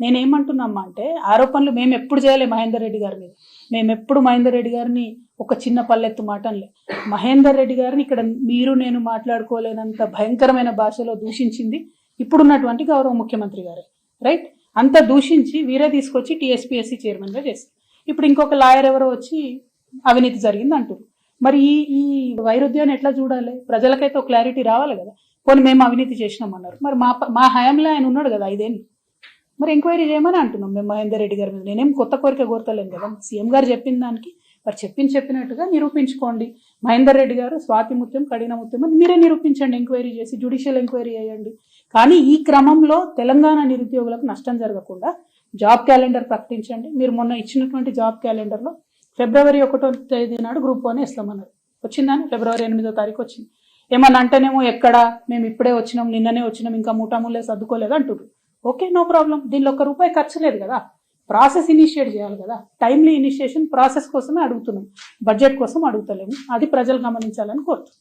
నేనేమంటున్నామా అంటే ఆరోపణలు మేము ఎప్పుడు చేయలే మహేందర్ రెడ్డి గారి మీద. మేము ఎప్పుడు మహేందర్ రెడ్డి గారిని ఒక చిన్న పల్లెత్తు మాటలే. మహేందర్ రెడ్డి గారిని ఇక్కడ మీరు నేను మాట్లాడుకోలేనంత భయంకరమైన భాషలో దూషించింది ఇప్పుడున్నటువంటి గౌరవ ముఖ్యమంత్రి గారే. రైట్, అంత దూషించి వీరే తీసుకొచ్చి టీఎస్పీఎస్సీ చైర్మన్గా చేస్తారు. ఇప్పుడు ఇంకొక లాయర్ ఎవరో వచ్చి అవినీతి జరిగింది అంటారు. మరి ఈ వైరుధ్యాన్ని ఎట్లా చూడాలి? ప్రజలకైతే ఒక క్లారిటీ రావాలి కదా. పోనీ మేము అవినీతి చేసినామన్నారు, మరి మా హయాంలో ఆయన ఉన్నాడు కదా 5 ఏళ్ళు, మరి ఎంక్వైరీ చేయమని అంటున్నాం మేము మహేందర్ రెడ్డి గారి మీద. నేనేం కొత్త కోరిక కోరతలేను కదా. సీఎం గారు చెప్పిన దానికి మరి చెప్పినట్టుగా నిరూపించుకోండి. మహేందర్ రెడ్డి గారు స్వాతి ముత్యం కడిన ముత్యం అని మీరే నిరూపించండి, ఎంక్వైరీ చేసి జ్యుడిషియల్ ఎంక్వైరీ చేయండి. కానీ ఈ క్రమంలో తెలంగాణ నిరుద్యోగులకు నష్టం జరగకుండా జాబ్ క్యాలెండర్ ప్రకటించండి. మీరు మొన్న ఇచ్చినటువంటి జాబ్ క్యాలెండర్లో ఫిబ్రవరి 1వ తేదీ నాడు గ్రూప్ 1 ఇస్తామన్నారు. వచ్చిందని ఫిబ్రవరి 8వ తారీఖు వచ్చింది. ఏమన్నా అంటేనేమో ఎక్కడ మేము ఇప్పుడే వచ్చినాం, నిన్ననే వచ్చినాం, ఇంకా మూటాములే సర్దుకోలేదు అంటున్నారు. Okay, no problem. దీనిలో ₹1 ఖర్చు లేదు కదా. ప్రాసెస్ ఇనిషియేట్ చేయాలి కదా. టైమ్లీ ఇనిషియేషన్ ప్రాసెస్ కోసమే అడుగుతున్నాం, బడ్జెట్ కోసం అడుగుతలేము. అది ప్రజలు గమనించాలని కోరుతున్నాం.